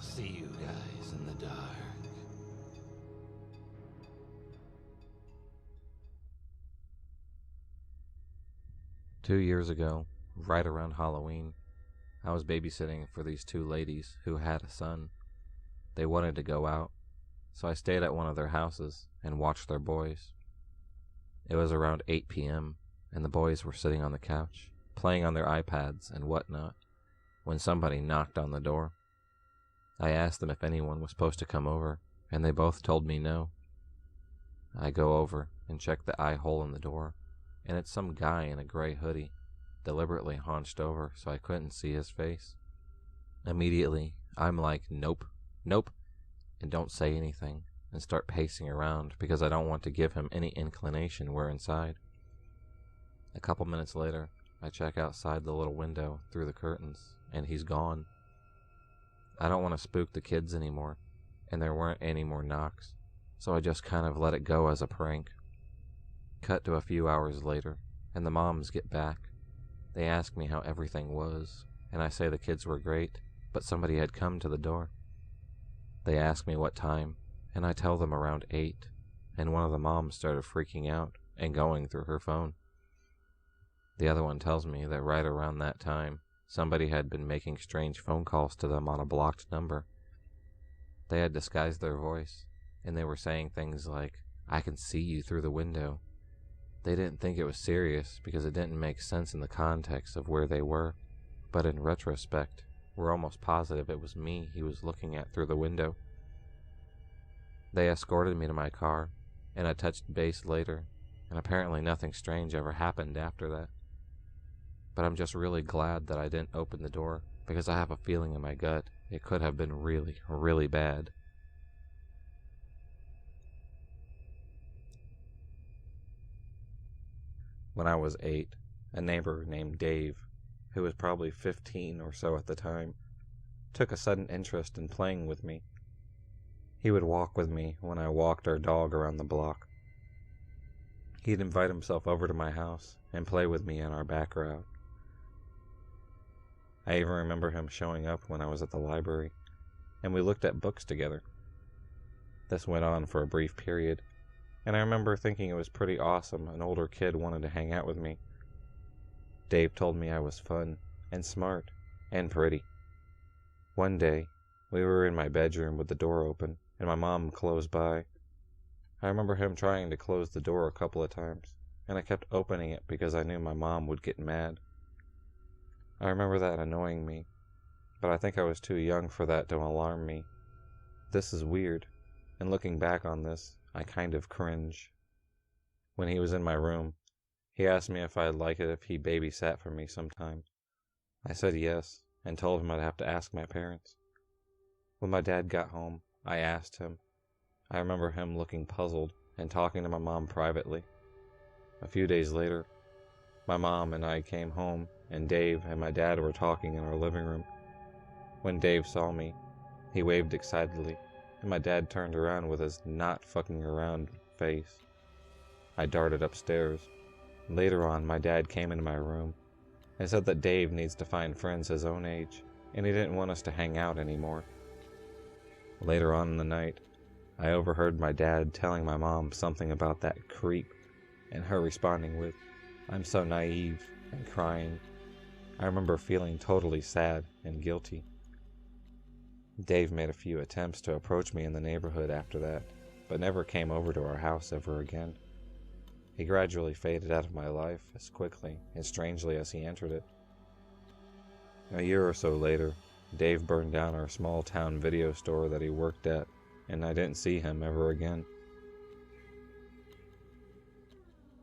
see you guys in the dark. 2 years ago, right around Halloween, I was babysitting for these two ladies who had a son. They wanted to go out, so I stayed at one of their houses and watched their boys. It was around 8 p.m., and the boys were sitting on the couch, playing on their iPads and whatnot, when somebody knocked on the door. I asked them if anyone was supposed to come over, and they both told me no. I go over and check the eye hole in the door, and it's some guy in a gray hoodie, deliberately hunched over so I couldn't see his face. Immediately, I'm like, nope, and don't say anything, and start pacing around because I don't want to give him any inclination we're inside. A couple minutes later, I check outside the little window through the curtains, and he's gone. I don't want to spook the kids anymore, and there weren't any more knocks, so I just kind of let it go as a prank. Cut to a few hours later, and the moms get back. They ask me how everything was, and I say the kids were great, but somebody had come to the door. They ask me what time, and I tell them around 8, and one of the moms started freaking out and going through her phone. The other one tells me that right around that time, somebody had been making strange phone calls to them on a blocked number. They had disguised their voice, and they were saying things like, "I can see you through the window." They didn't think it was serious because it didn't make sense in the context of where they were, but in retrospect, we're almost positive it was me he was looking at through the window. They escorted me to my car, and I touched base later, and apparently nothing strange ever happened after that. But I'm just really glad that I didn't open the door, because I have a feeling in my gut it could have been really, really bad. When I was 8, a neighbor named Dave, who was probably 15 or so at the time, took a sudden interest in playing with me. He would walk with me when I walked our dog around the block. He'd invite himself over to my house and play with me on our back route. I even remember him showing up when I was at the library, and we looked at books together. This went on for a brief period, and I remember thinking it was pretty awesome an older kid wanted to hang out with me. Dave told me I was fun, and smart, and pretty. One day, we were in my bedroom with the door open, and my mom close by. I remember him trying to close the door a couple of times, and I kept opening it because I knew my mom would get mad. I remember that annoying me, but I think I was too young for that to alarm me. This is weird, and looking back on this, I kind of cringe. When he was in my room, he asked me if I'd like it if he babysat for me sometime. I said yes, and told him I'd have to ask my parents. When my dad got home, I asked him. I remember him looking puzzled and talking to my mom privately. A few days later, my mom and I came home, and Dave and my dad were talking in our living room. When Dave saw me, he waved excitedly, and my dad turned around with his not fucking around face. I darted upstairs. Later on, my dad came into my room and said that Dave needs to find friends his own age, and he didn't want us to hang out anymore. Later on in the night, I overheard my dad telling my mom something about that creep, and her responding with, "I'm so naive," and crying. I remember feeling totally sad and guilty. Dave made a few attempts to approach me in the neighborhood after that, but never came over to our house ever again. He gradually faded out of my life as quickly and strangely as he entered it. A year or so later, Dave burned down our small town video store that he worked at, and I didn't see him ever again.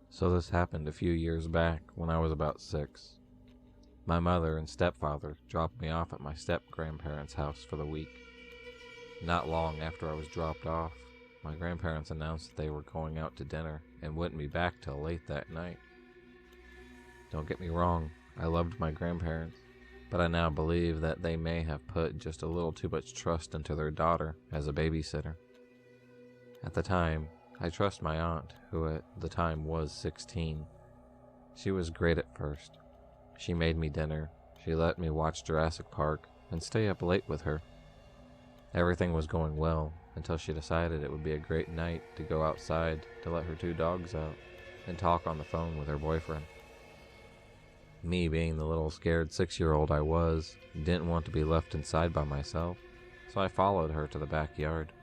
So this happened a few years back when I was about 6. My mother and stepfather dropped me off at my step-grandparents' house for the week. Not long after I was dropped off, my grandparents announced that they were going out to dinner and wouldn't be back till late that night. Don't get me wrong, I loved my grandparents, but I now believe that they may have put just a little too much trust into their daughter as a babysitter. At the time, I trust my aunt, who at the time was 16. She was great at first. She made me dinner, she let me watch Jurassic Park, and stay up late with her. Everything was going well until she decided it would be a great night to go outside to let her 2 dogs out and talk on the phone with her boyfriend. Me, being the little scared 6-year-old I was, didn't want to be left inside by myself, so I followed her to the backyard.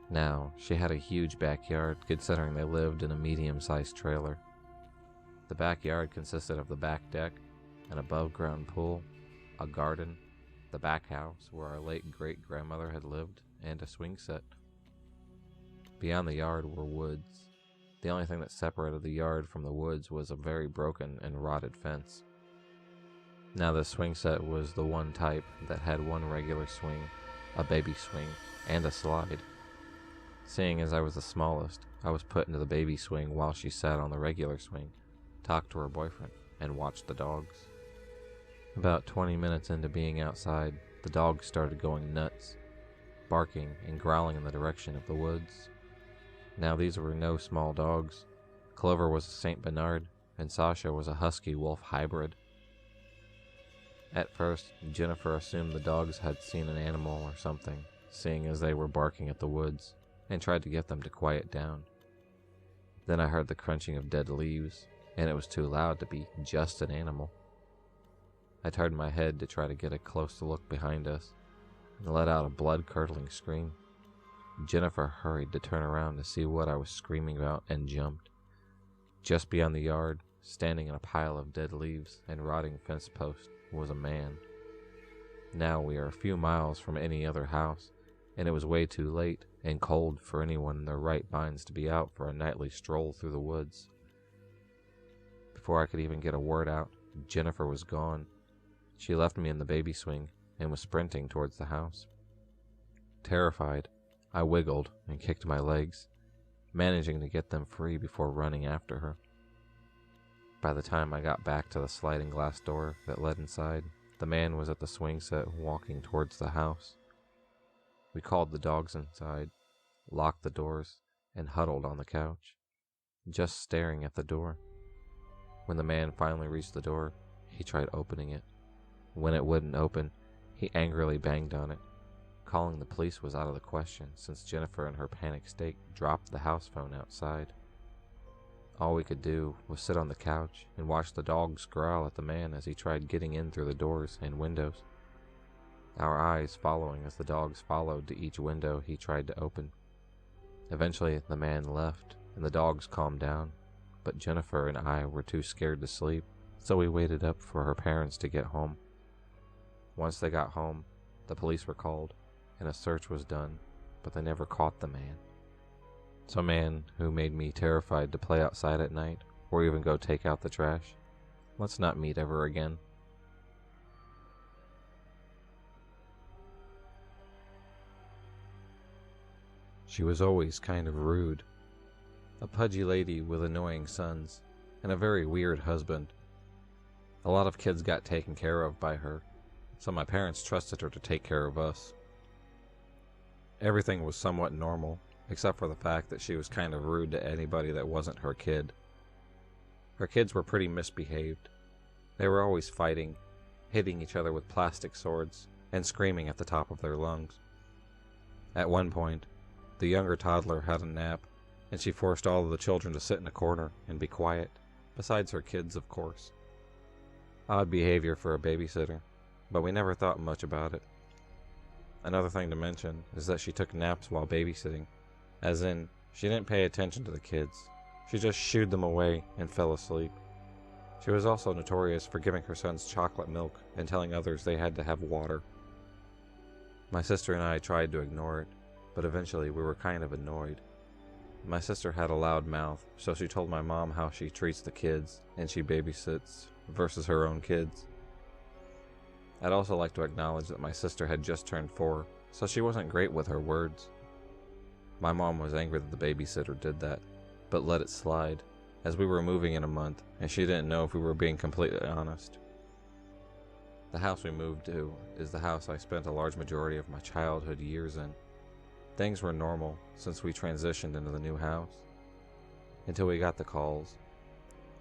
Now, she had a huge backyard considering they lived in a medium-sized trailer. The backyard consisted of the back deck, an above-ground pool, a garden, the back house where our late great-grandmother had lived, and a swing set. Beyond the yard were woods. The only thing that separated the yard from the woods was a very broken and rotted fence. Now this swing set was the one type that had one regular swing, a baby swing, and a slide. Seeing as I was the smallest, I was put into the baby swing while she sat on the regular swing, talked to her boyfriend, and watched the dogs. About 20 minutes into being outside, the dogs started going nuts, barking and growling in the direction of the woods. Now these were no small dogs. Clover was a Saint Bernard, and Sasha was a Husky Wolf hybrid. At first, Jennifer assumed the dogs had seen an animal or something, seeing as they were barking at the woods, and tried to get them to quiet down. Then I heard the crunching of dead leaves, and it was too loud to be just an animal. I turned my head to try to get a close look behind us, and let out a blood-curdling scream. Jennifer hurried to turn around to see what I was screaming about and jumped. Just beyond the yard, standing in a pile of dead leaves and rotting fence posts, was a man. Now we are a few miles from any other house, and it was way too late and cold for anyone in their right minds to be out for a nightly stroll through the woods. Before I could even get a word out, Jennifer was gone. She left me in the baby swing and was sprinting towards the house. Terrified, I wiggled and kicked my legs, managing to get them free before running after her. By the time I got back to the sliding glass door that led inside, the man was at the swing set walking towards the house. We called the dogs inside, locked the doors, and huddled on the couch, just staring at the door. When the man finally reached the door, he tried opening it. When it wouldn't open, he angrily banged on it. Calling the police was out of the question since Jennifer in her panic state dropped the house phone outside. All we could do was sit on the couch and watch the dogs growl at the man as he tried getting in through the doors and windows, our eyes following as the dogs followed to each window he tried to open. Eventually the man left and the dogs calmed down, but Jennifer and I were too scared to sleep, so we waited up for her parents to get home. Once they got home, the police were called and a search was done, but they never caught the man. Some man who made me terrified to play outside at night or even go take out the trash. Let's not meet ever again. She was always kind of rude. A pudgy lady with annoying sons and a very weird husband. A lot of kids got taken care of by her, so my parents trusted her to take care of us. Everything was somewhat normal, except for the fact that she was kind of rude to anybody that wasn't her kid. Her kids were pretty misbehaved. They were always fighting, hitting each other with plastic swords, and screaming at the top of their lungs. At one point, the younger toddler had a nap, and she forced all of the children to sit in a corner and be quiet, besides her kids, of course. Odd behavior for a babysitter, but we never thought much about it. Another thing to mention is that she took naps while babysitting, as in, she didn't pay attention to the kids. She just shooed them away and fell asleep. She was also notorious for giving her sons chocolate milk and telling others they had to have water. My sister and I tried to ignore it, but eventually we were kind of annoyed. My sister had a loud mouth, so she told my mom how she treats the kids and she babysits versus her own kids. I'd also like to acknowledge that my sister had just turned 4, so she wasn't great with her words. My mom was angry that the babysitter did that, but let it slide, as we were moving in a month, and she didn't know if we were being completely honest. The house we moved to is the house I spent a large majority of my childhood years in. Things were normal since we transitioned into the new house, until we got the calls.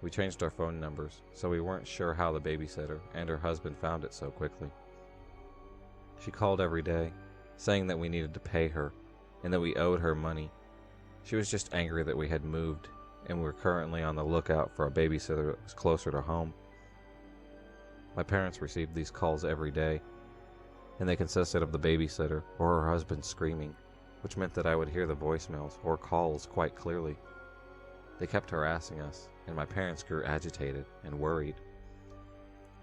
We changed our phone numbers, so we weren't sure how the babysitter and her husband found it so quickly. She called every day, saying that we needed to pay her and that we owed her money. She was just angry that we had moved and we were currently on the lookout for a babysitter that was closer to home. My parents received these calls every day, and they consisted of the babysitter or her husband screaming, which meant that I would hear the voicemails or calls quite clearly. They kept harassing us, and my parents grew agitated and worried.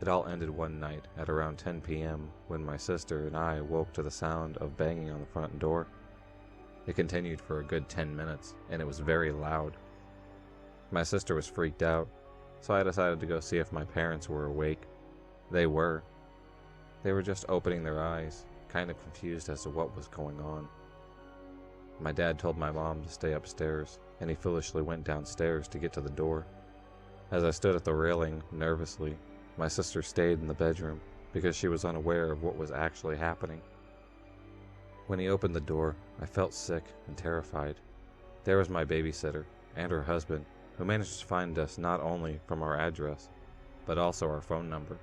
It all ended one night at around 10 p.m. when my sister and I woke to the sound of banging on the front door. It continued for a good 10 minutes, and it was very loud. My sister was freaked out, so I decided to go see if my parents were awake. They were. They were just opening their eyes, kind of confused as to what was going on. My dad told my mom to stay upstairs, and he foolishly went downstairs to get to the door. As I stood at the railing, nervously, my sister stayed in the bedroom because she was unaware of what was actually happening. When he opened the door, I felt sick and terrified. There was my babysitter and her husband, who managed to find us not only from our address, but also our phone number.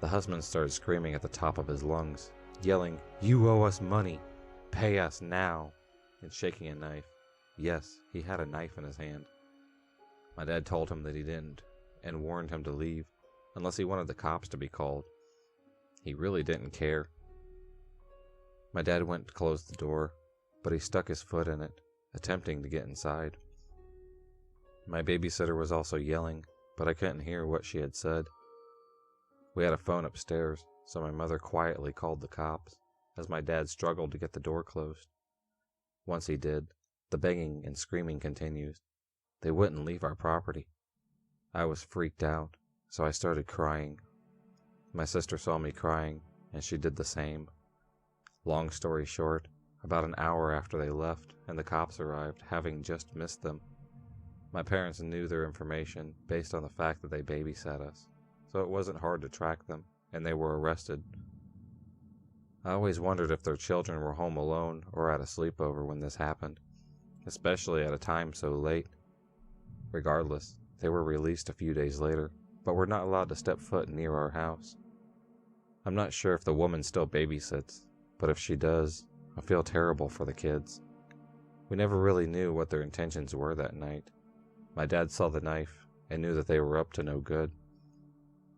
The husband started screaming at the top of his lungs, yelling, "You owe us money! Pay us now!" and shaking a knife. Yes, he had a knife in his hand. My dad told him that he didn't, and warned him to leave, unless he wanted the cops to be called. He really didn't care. My dad went to close the door, but he stuck his foot in it, attempting to get inside. My babysitter was also yelling, but I couldn't hear what she had said. We had a phone upstairs, so my mother quietly called the cops, as my dad struggled to get the door closed. Once he did, the banging and screaming continued. They wouldn't leave our property. I was freaked out, so I started crying. My sister saw me crying, and she did the same. Long story short, about an hour after they left and the cops arrived, having just missed them, my parents knew their information based on the fact that they babysat us, so it wasn't hard to track them, and they were arrested. I always wondered if their children were home alone or at a sleepover when this happened, especially at a time so late. Regardless, they were released a few days later, but were not allowed to step foot near our house. I'm not sure if the woman still babysits, but if she does, I feel terrible for the kids. We never really knew what their intentions were that night. My dad saw the knife and knew that they were up to no good.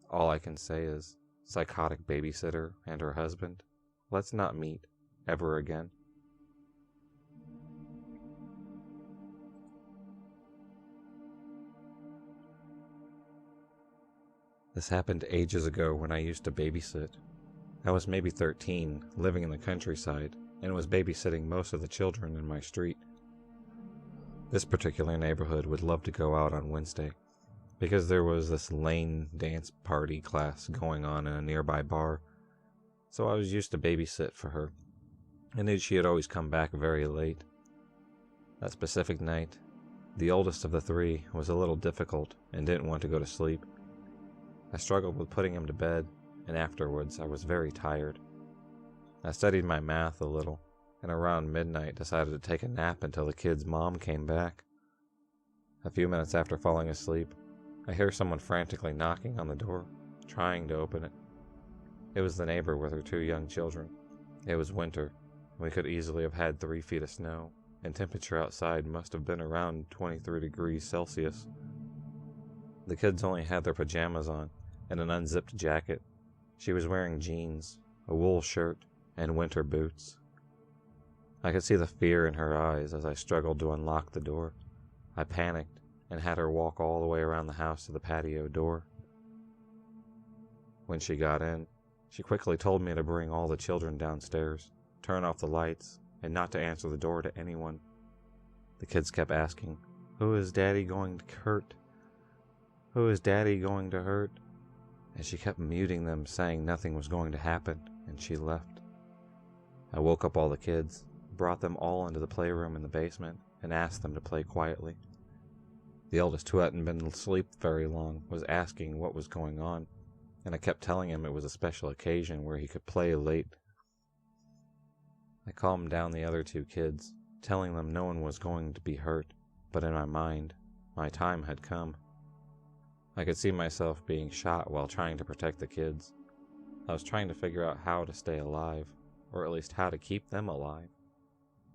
All I can say is, psychotic babysitter and her husband, let's not meet ever again. This happened ages ago when I used to babysit. I was maybe 13, living in the countryside, and was babysitting most of the children in my street. This particular neighborhood would love to go out on Wednesday, because there was this lane dance party class going on in a nearby bar, so I was used to babysit for her, and knew she had always come back very late. That specific night, the oldest of the three was a little difficult and didn't want to go to sleep. I struggled with putting him to bed, and afterwards I was very tired. I studied my math a little, and around midnight decided to take a nap until the kid's mom came back. A few minutes after falling asleep, I hear someone frantically knocking on the door, trying to open it. It was the neighbor with her 2 young children. It was winter. We could easily have had 3 feet of snow, and temperature outside must have been around 23 degrees Celsius. The kids only had their pajamas on and an unzipped jacket. She was wearing jeans, a wool shirt, and winter boots. I could see the fear in her eyes as I struggled to unlock the door. I panicked and had her walk all the way around the house to the patio door. When she got in, she quickly told me to bring all the children downstairs, turn off the lights, and not to answer the door to anyone. The kids kept asking, "Who is Daddy going to hurt? Who is Daddy going to hurt?" And she kept muting them, saying nothing was going to happen, and she left. I woke up all the kids, brought them all into the playroom in the basement, and asked them to play quietly. The eldest, who hadn't been asleep very long, was asking what was going on, and I kept telling him it was a special occasion where he could play late. I calmed down the other 2 kids, telling them no one was going to be hurt, but in my mind, my time had come. I could see myself being shot while trying to protect the kids. I was trying to figure out how to stay alive, or at least how to keep them alive.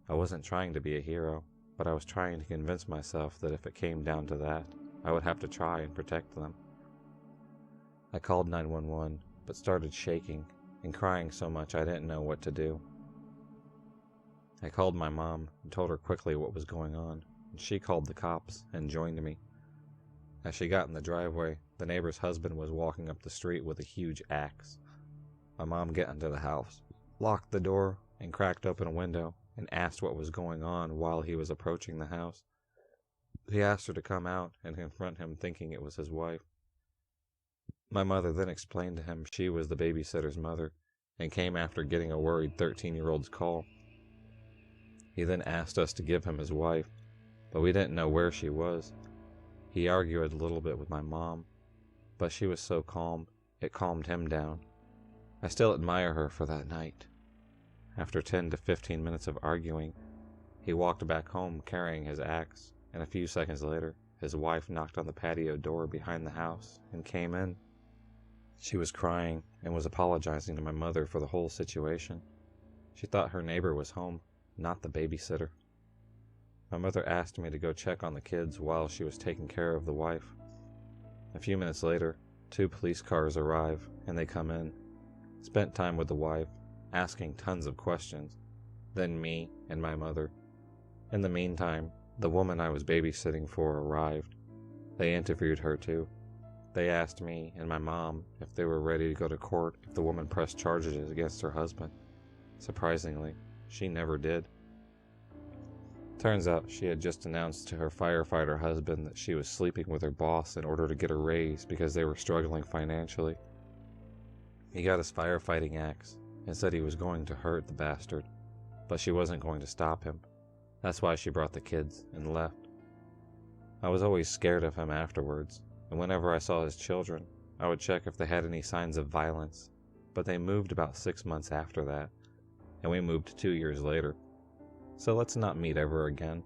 I wasn't trying to be a hero, but I was trying to convince myself that if it came down to that, I would have to try and protect them. I called 911, but started shaking and crying so much I didn't know what to do. I called my mom and told her quickly what was going on, and she called the cops and joined me. As she got in the driveway, the neighbor's husband was walking up the street with a huge axe. My mom got into the house, locked the door, and cracked open a window and asked what was going on while he was approaching the house. He asked her to come out and confront him, thinking it was his wife. My mother then explained to him she was the babysitter's mother and came after getting a worried 13-year-old's call. He then asked us to give him his wife, but we didn't know where she was. He argued a little bit with my mom, but she was so calm, it calmed him down. I still admire her for that night. After 10 to 15 minutes of arguing, he walked back home carrying his axe, and a few seconds later, his wife knocked on the patio door behind the house and came in. She was crying and was apologizing to my mother for the whole situation. She thought her neighbor was home, not the babysitter. My mother asked me to go check on the kids while she was taking care of the wife. A few minutes later, 2 police cars arrive and they come in. Spent time with the wife, asking tons of questions, then me and my mother. In the meantime, the woman I was babysitting for arrived. They interviewed her too. They asked me and my mom if they were ready to go to court if the woman pressed charges against her husband. Surprisingly, she never did. Turns out she had just announced to her firefighter husband that she was sleeping with her boss in order to get a raise because they were struggling financially. He got his firefighting axe and said he was going to hurt the bastard, but she wasn't going to stop him. That's why she brought the kids and left. I was always scared of him afterwards, and whenever I saw his children, I would check if they had any signs of violence, but they moved about 6 months after that, and we moved 2 years later. So let's not meet ever again.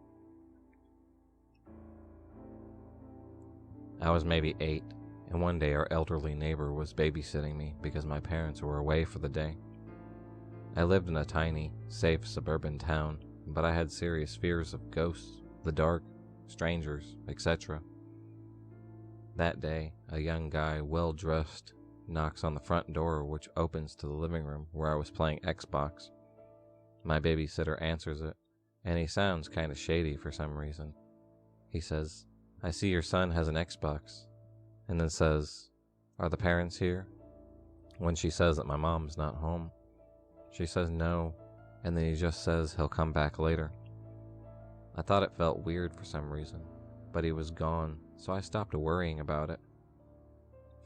I was maybe 8, and one day our elderly neighbor was babysitting me because my parents were away for the day. I lived in a tiny, safe suburban town, but I had serious fears of ghosts, the dark, strangers, etc. That day, a young guy, well-dressed, knocks on the front door, which opens to the living room where I was playing Xbox. My babysitter answers it, and he sounds kind of shady for some reason. He says, "I see your son has an Xbox," and then says, "Are the parents here?" When she says that my mom's not home, she says no, and then he just says he'll come back later. I thought it felt weird for some reason, but he was gone, so I stopped worrying about it.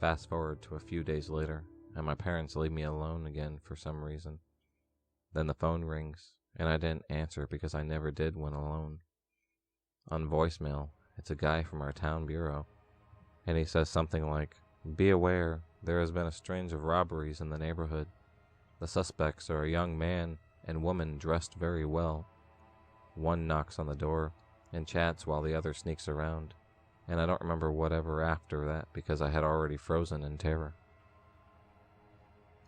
Fast forward to a few days later, and my parents leave me alone again for some reason. Then the phone rings, and I didn't answer because I never did when alone. On voicemail, it's a guy from our town bureau, and he says something like, "Be aware, there has been a string of robberies in the neighborhood. The suspects are a young man and woman dressed very well. One knocks on the door and chats while the other sneaks around, and I don't remember whatever after that because I had already frozen in terror."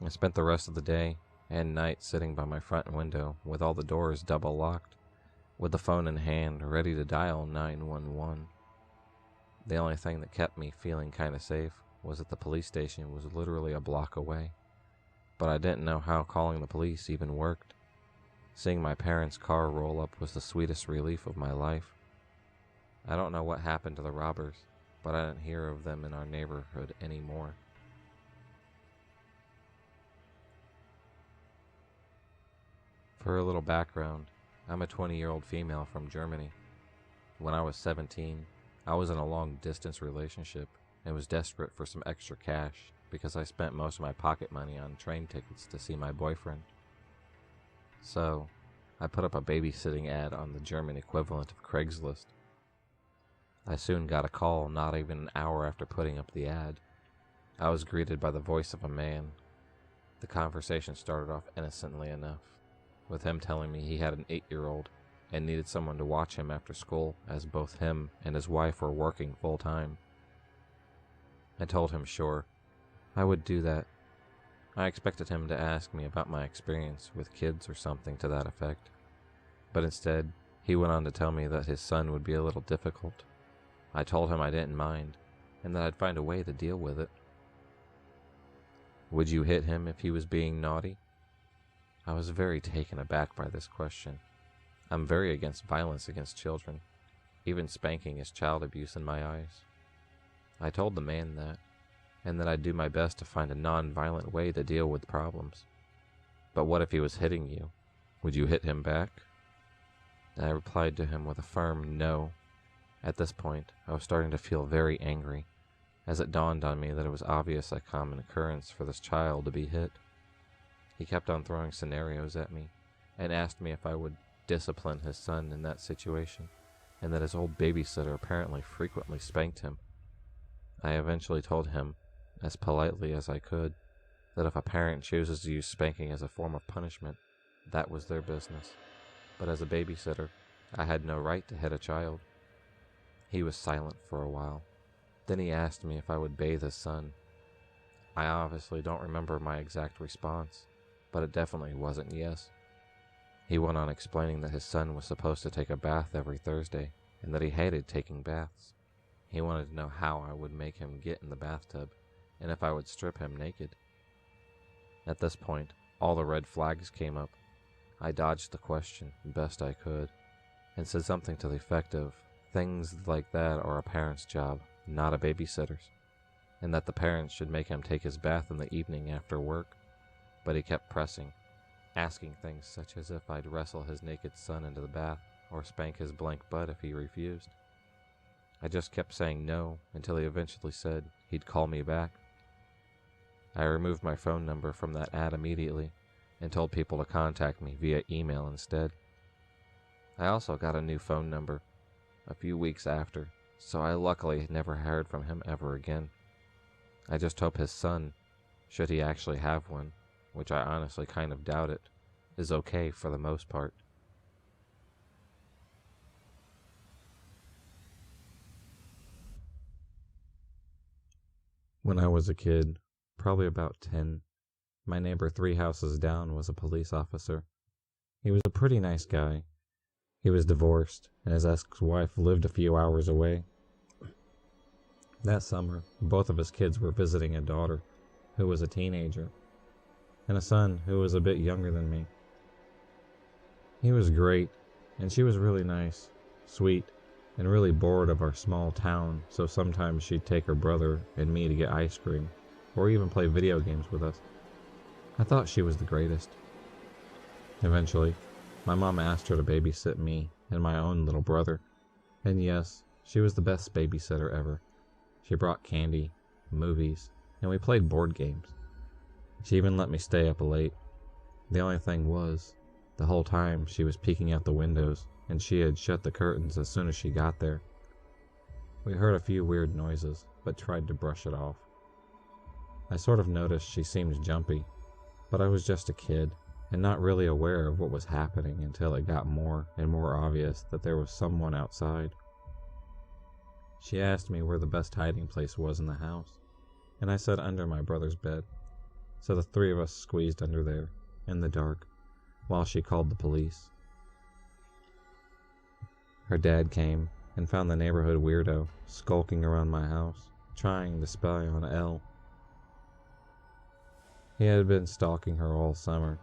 I spent the rest of the day and night sitting by my front window with all the doors double locked, with the phone in hand ready to dial 911. The only thing that kept me feeling kind of safe was that the police station was literally a block away, but I didn't know how calling the police even worked. Seeing my parents' car roll up was the sweetest relief of my life. I don't know what happened to the robbers, but I didn't hear of them in our neighborhood anymore. For a little background, I'm a 20-year-old female from Germany. When I was 17, I was in a long-distance relationship and was desperate for some extra cash because I spent most of my pocket money on train tickets to see my boyfriend. So, I put up a babysitting ad on the German equivalent of Craigslist. I soon got a call not even an hour after putting up the ad. I was greeted by the voice of a man. The conversation started off innocently enough, with him telling me he had an 8-year-old and needed someone to watch him after school as both him and his wife were working full-time. I told him sure, I would do that. I expected him to ask me about my experience with kids or something to that effect, but instead, he went on to tell me that his son would be a little difficult. I told him I didn't mind, and that I'd find a way to deal with it. Would you hit him if he was being naughty? I was very taken aback by this question. I'm very against violence against children. Even spanking is child abuse in my eyes. I told the man that, and that I'd do my best to find a non-violent way to deal with problems. But what if he was hitting you? Would you hit him back? And I replied to him with a firm no. At this point, I was starting to feel very angry, as it dawned on me that it was obvious a common occurrence for this child to be hit. He kept on throwing scenarios at me, and asked me if I would discipline his son in that situation, and that his old babysitter apparently frequently spanked him. I eventually told him, as politely as I could, that if a parent chooses to use spanking as a form of punishment, that was their business. But as a babysitter, I had no right to hit a child. He was silent for a while. Then he asked me if I would bathe his son. I obviously don't remember my exact response, but it definitely wasn't yes. He went on explaining that his son was supposed to take a bath every Thursday, and that he hated taking baths. He wanted to know how I would make him get in the bathtub, and if I would strip him naked. At this point, all the red flags came up. I dodged the question best I could, and said something to the effect of, things like that are a parent's job, not a babysitter's, and that the parents should make him take his bath in the evening after work. But he kept pressing, asking things such as if I'd wrestle his naked son into the bath, or spank his blank butt if he refused. I just kept saying no until he eventually said he'd call me back. I removed my phone number from that ad immediately and told people to contact me via email instead. I also got a new phone number a few weeks after, so I luckily never heard from him ever again. I just hope his son, should he actually have one, which I honestly kind of doubt it, is okay for the most part. When I was a kid, probably about 10, my neighbor 3 houses down was a police officer. He was a pretty nice guy. He was divorced, and his ex-wife lived a few hours away. That summer, both of his kids were visiting a daughter, who was a teenager, and a son who was a bit younger than me. He was great, and she was really nice, sweet, and really bored of our small town, so sometimes she'd take her brother and me to get ice cream, or even play video games with us. I thought she was the greatest. Eventually, my mom asked her to babysit me and my own little brother, and yes, she was the best babysitter ever. She brought candy, movies, and we played board games. She even let me stay up late. The only thing was, the whole time she was peeking out the windows, and she had shut the curtains as soon as she got there. We heard a few weird noises, but tried to brush it off. I sort of noticed she seemed jumpy, but I was just a kid, and not really aware of what was happening until it got more and more obvious that there was someone outside. She asked me where the best hiding place was in the house, and I said under my brother's bed. So the 3 of us squeezed under there, in the dark, while she called the police. Her dad came and found the neighborhood weirdo skulking around my house, trying to spy on Elle. He had been stalking her all summer.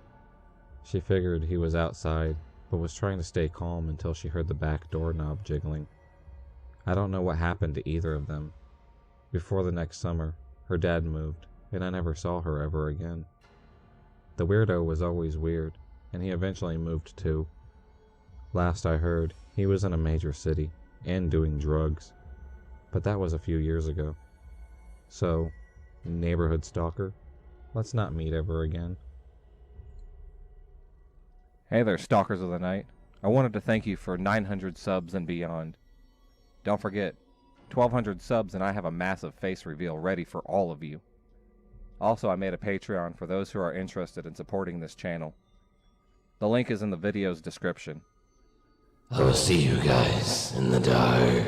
She figured he was outside, but was trying to stay calm until she heard the back doorknob jiggling. I don't know what happened to either of them. Before the next summer, her dad moved, and I never saw her ever again. The weirdo was always weird, and he eventually moved too. Last I heard, he was in a major city, and doing drugs. But that was a few years ago. So, neighborhood stalker, let's not meet ever again. Hey there, Stalkers of the Night. I wanted to thank you for 900 subs and beyond. Don't forget, 1,200 subs and I have a massive face reveal ready for all of you. Also, I made a Patreon for those who are interested in supporting this channel. The link is in the video's description. I will see you guys in the dark.